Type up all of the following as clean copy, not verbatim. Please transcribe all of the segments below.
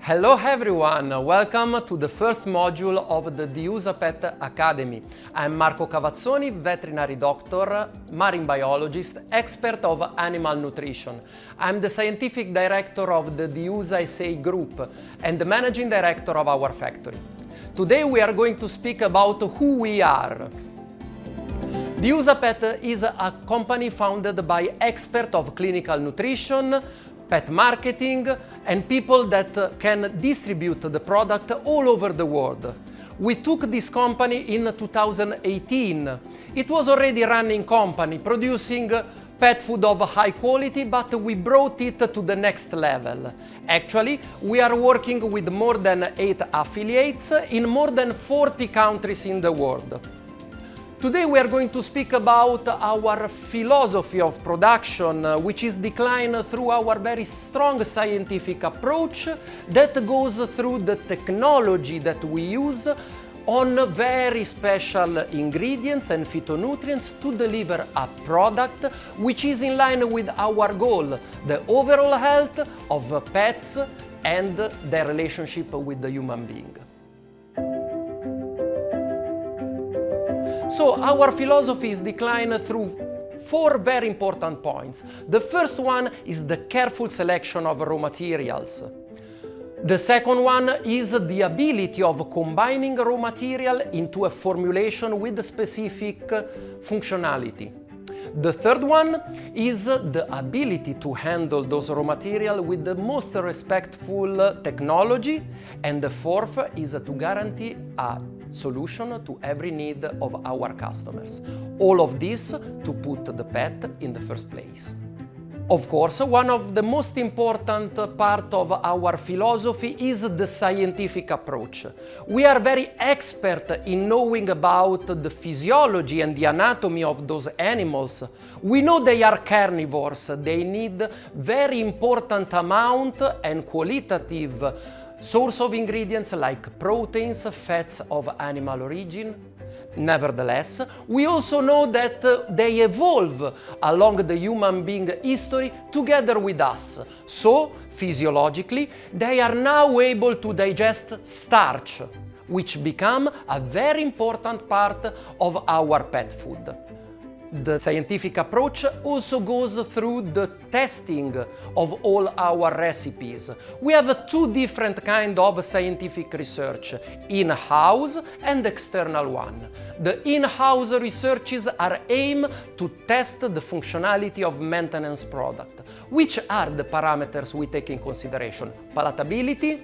Hello everyone, welcome to the first module of the Diusa Pet Academy. I'm Marco Cavazzoni, veterinary doctor, marine biologist, expert of animal nutrition. I'm the scientific director of the Diusa SA Group and the managing director of our factory. Today we are going to speak about who we are. Diusa Pet is a company founded by experts of clinical nutrition, pet marketing, and people that can distribute the product all over the world. We took this company in 2018. It was already a running company, producing pet food of high quality, but we brought it to the next level. Actually, we are working with more than 8 affiliates in more than 40 countries in the world. Today we are going to speak about our philosophy of production, which is declined through our very strong scientific approach that goes through the technology that we use on very special ingredients and phytonutrients to deliver a product which is in line with our goal, the overall health of pets and their relationship with the human being. So our philosophy is declined through 4 very important points. The first one is the careful selection of raw materials. The second one is the ability of combining raw material into a formulation with specific functionality. The third one is the ability to handle those raw materials with the most respectful technology. And the fourth is to guarantee a solution to every need of our customers. All of this to put the pet in the first place. Of course, one of the most important part of our philosophy is the scientific approach. We are very expert in knowing about the physiology and the anatomy of those animals. We know they are carnivores. They need very important amount and qualitative source of ingredients like proteins, fats of animal origin. Nevertheless, we also know that they evolve along the human being history together with us. So, physiologically, they are now able to digest starch, which become a very important part of our pet food. The scientific approach also goes through the testing of all our recipes. We have 2 different kinds of scientific research, in-house and external one. The in-house researches are aimed to test the functionality of maintenance product. Which are the parameters we take in consideration? Palatability,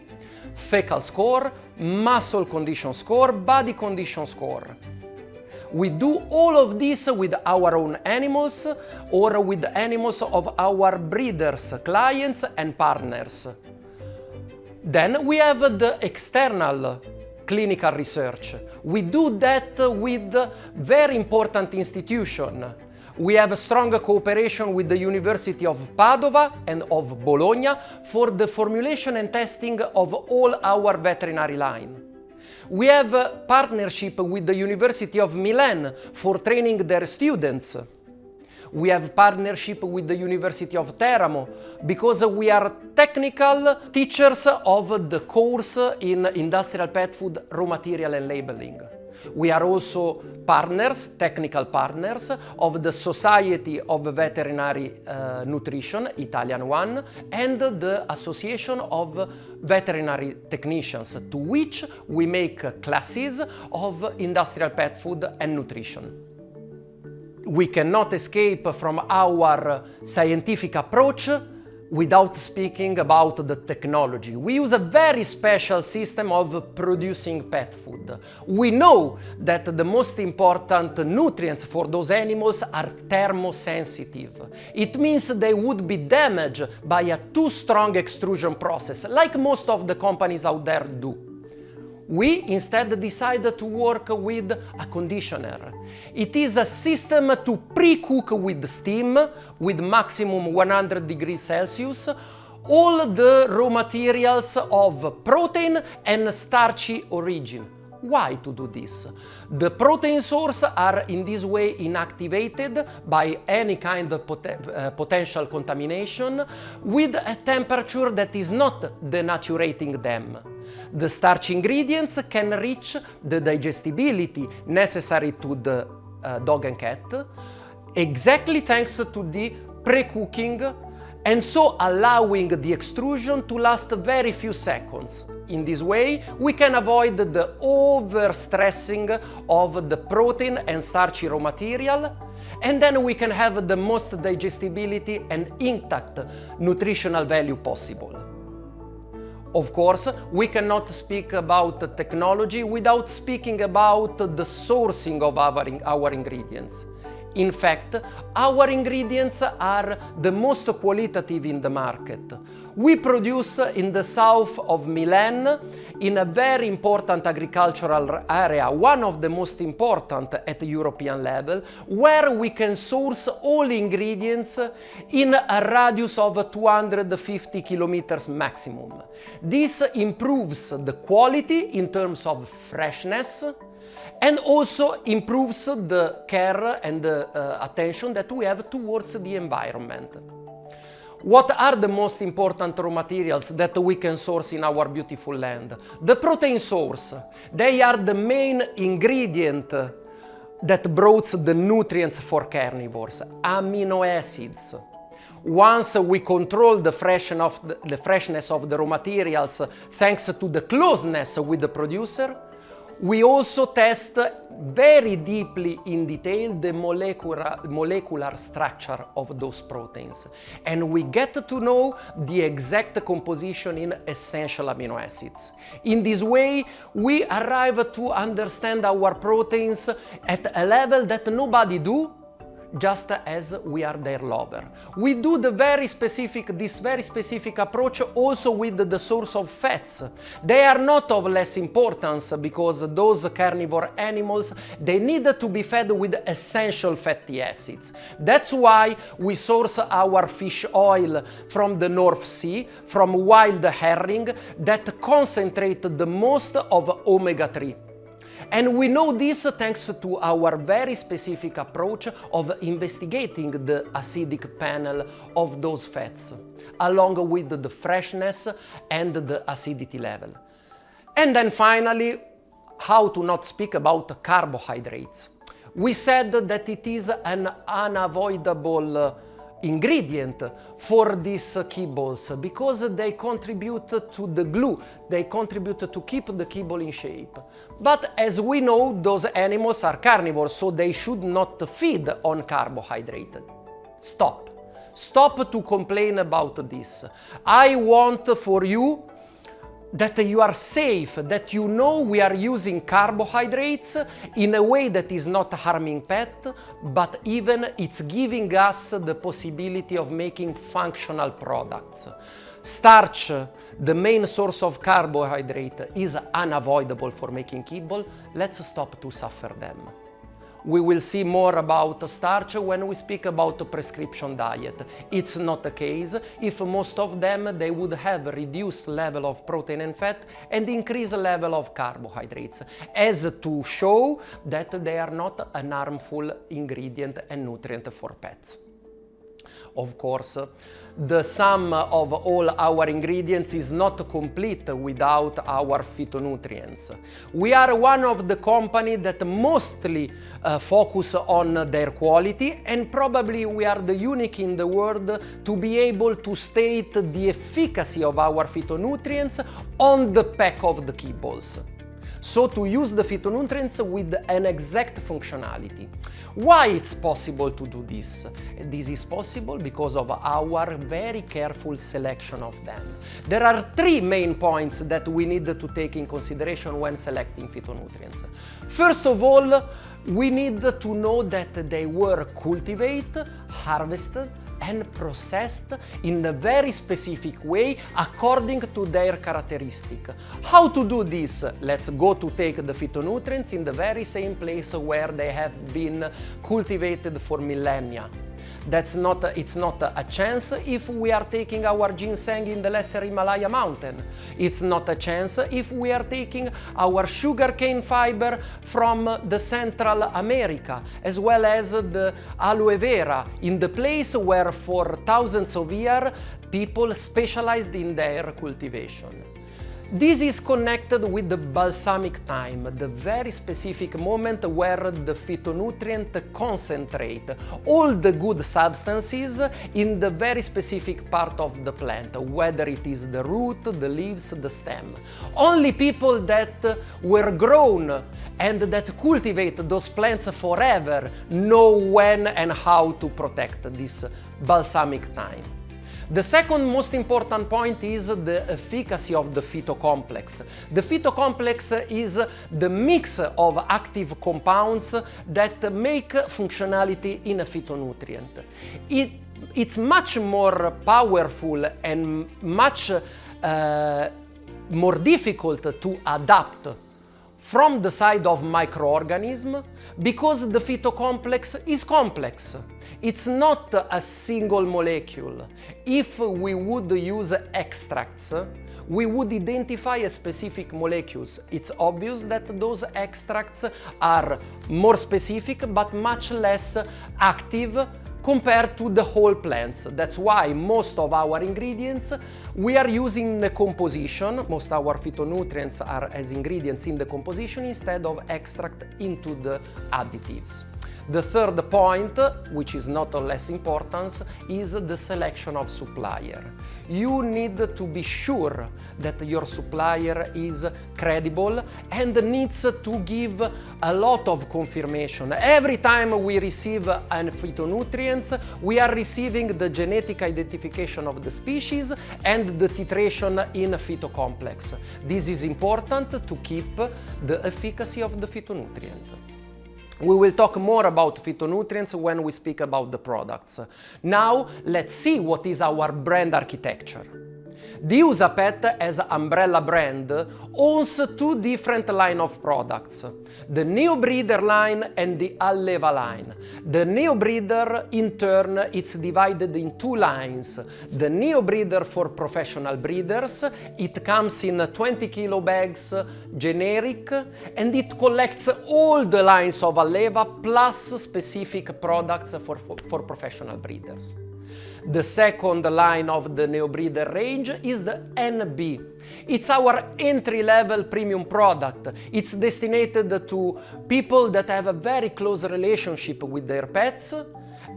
fecal score, muscle condition score, body condition score. We do all of this with our own animals or with animals of our breeders, clients and partners. Then we have the external clinical research. We do that with very important institutions. We have a strong cooperation with the University of Padova and of Bologna for the formulation and testing of all our veterinary line. We have a partnership with the University of Milan for training their students. We have partnership with the University of Teramo because we are technical teachers of the course in industrial pet food, raw material and labeling. We are also partners, technical partners of the Society of Veterinary Nutrition, Italian one, and the Association of Veterinary Technicians, to which we make classes of industrial pet food and nutrition. We cannot escape from our scientific approach without speaking about the technology. We use a very special system of producing pet food. We know that the most important nutrients for those animals are thermosensitive. It means they would be damaged by a too strong extrusion process, like most of the companies out there do. We instead decided to work with a conditioner. It is a system to pre-cook with steam, with maximum 100 degrees Celsius, all the raw materials of protein and starchy origin. Why to do this? The protein source are in this way inactivated by any kind of potential contamination with a temperature that is not denaturating them. The starch ingredients can reach the digestibility necessary to the dog and cat exactly thanks to the pre-cooking, and so allowing the extrusion to last very few seconds. In this way, we can avoid the overstressing of the protein and starchy raw material, and then we can have the most digestibility and intact nutritional value possible. Of course, we cannot speak about technology without speaking about the sourcing of our ingredients. In fact, our ingredients are the most qualitative in the market. We produce in the south of Milan, in a very important agricultural area, one of the most important at the European level, where we can source all ingredients in a radius of 250 kilometers maximum. This improves the quality in terms of freshness, and also improves the care and the attention that we have towards the environment. What are the most important raw materials that we can source in our beautiful land? The protein source. They are the main ingredient that brought the nutrients for carnivores, amino acids. Once we control the freshness of the raw materials thanks to the closeness with the producer, we also test very deeply in detail the molecular structure of those proteins, and we get to know the exact composition in essential amino acids. In this way, we arrive to understand our proteins at a level that nobody do, just as we are their lover. We do this very specific approach also with the source of fats. They are not of less importance because those carnivore animals, they need to be fed with essential fatty acids. That's why we source our fish oil from the North Sea, from wild herring that concentrate the most of omega-3. And we know this thanks to our very specific approach of investigating the acidic panel of those fats, along with the freshness and the acidity level. And then finally, how to not speak about carbohydrates. We said that it is an unavoidable ingredient for these kibbles because they contribute to the glue, they contribute to keep the kibble in shape. But as we know, those animals are carnivores, so they should not feed on carbohydrate. Stop to complain about this. I want for you that you are safe, that you know we are using carbohydrates in a way that is not harming pet, but even it's giving us the possibility of making functional products. Starch, the main source of carbohydrate, is unavoidable for making kibble. Let's stop to suffer them. We will see more about starch when we speak about a prescription diet. It's not the case if most of them they would have a reduced level of protein and fat and increased level of carbohydrates, as to show that they are not an harmful ingredient and nutrient for pets. Of course, the sum of all our ingredients is not complete without our phytonutrients. We are one of the companies that mostly focus on their quality, and probably we are the unique in the world to be able to state the efficacy of our phytonutrients on the pack of the kibbles. So to use the phytonutrients with an exact functionality. Why it's possible to do this? This is possible because of our very careful selection of them. There are three main points that we need to take in consideration when selecting phytonutrients. First of all, we need to know that they were cultivated, harvested, and processed in a very specific way according to their characteristic. How to do this? Let's go to take the phytonutrients in the very same place where they have been cultivated for millennia. It's not a chance if we are taking our ginseng in the Lesser Himalaya mountain. It's not a chance if we are taking our sugarcane fiber from the Central America, as well as the aloe vera, in the place where for thousands of years people specialized in their cultivation. This is connected with the balsamic time, the very specific moment where the phytonutrient concentrate all the good substances in the very specific part of the plant, whether it is the root, the leaves, the stem. Only people that were grown and that cultivate those plants forever know when and how to protect this balsamic time. The second most important point is the efficacy of the phytocomplex. The phytocomplex is the mix of active compounds that make functionality in a phytonutrient. It's much more powerful and much more difficult to adapt from the side of microorganism because the phytocomplex is complex. It's not a single molecule. If we would use extracts, we would identify specific molecules. It's obvious that those extracts are more specific but much less active compared to the whole plants. That's why most of our ingredients we are using the composition. Most of our phytonutrients are as ingredients in the composition instead of extract into the additives. The third point, which is not of less importance, is the selection of supplier. You need to be sure that your supplier is credible and needs to give a lot of confirmation. Every time we receive an phytonutrients, we are receiving the genetic identification of the species and the titration in phytocomplex. This is important to keep the efficacy of the phytonutrient. We will talk more about phytonutrients when we speak about the products. Now, let's see what is our brand architecture. DiUsaPet, as umbrella brand, owns two different lines of products, the NeoBreeder line and the Alleva line. The NeoBreeder, in turn, it's divided in two lines. The NeoBreeder for professional breeders, it comes in 20 kilo bags, generic, and it collects all the lines of Alleva plus specific products for professional breeders. The second line of the NeoBreeder range is the NB. It's our entry-level premium product. It's destined to people that have a very close relationship with their pets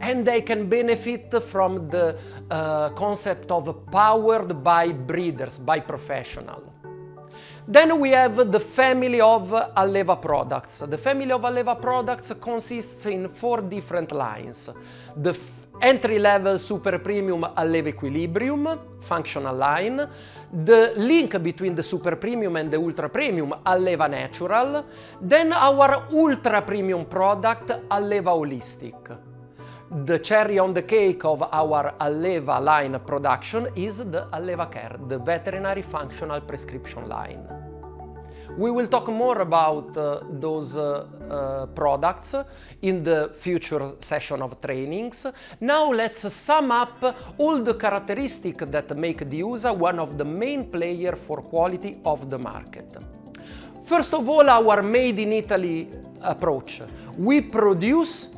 and they can benefit from the concept of powered by breeders, by professionals. Then we have the family of Alleva products. The family of Alleva products consists in 4 different lines. The entry-level super premium Alleva Equilibrium, functional line, the link between the super premium and the ultra premium Alleva Natural, then our ultra premium product Alleva Holistic. The cherry on the cake of our Alleva line production is the Alleva Care, the veterinary functional prescription line. We will talk more about those products in the future session of trainings. Now let's sum up all the characteristics that make DiUsa one of the main players for quality of the market. First of all, our Made in Italy approach. We produce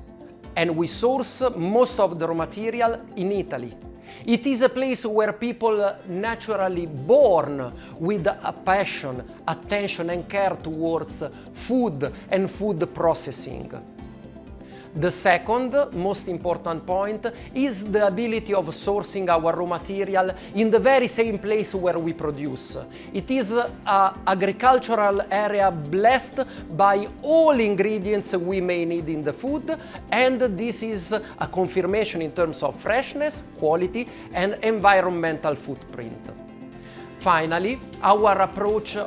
and we source most of the raw material in Italy. It is a place where people naturally born with a passion, attention and care towards food and food processing. The second most important point is the ability of sourcing our raw material in the very same place where we produce. It is an agricultural area blessed by all ingredients we may need in the food, and this is a confirmation in terms of freshness, quality and environmental footprint. Finally, our approach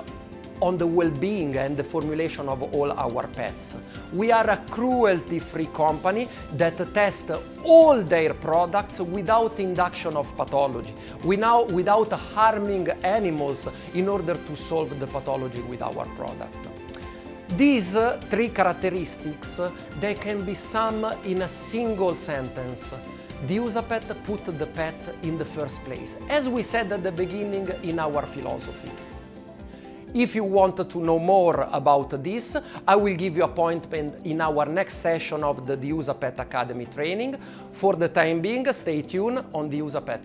on the well-being and the formulation of all our pets. We are a cruelty-free company that tests all their products without induction of pathology, without harming animals in order to solve the pathology with our product. These 3 characteristics, they can be summed in a single sentence. the USAPET put the pet in the first place, as we said at the beginning in our philosophy. If you want to know more about this, I will give you appointment in our next session of the USAPET Academy training. For the time being, stay tuned on the USAPET.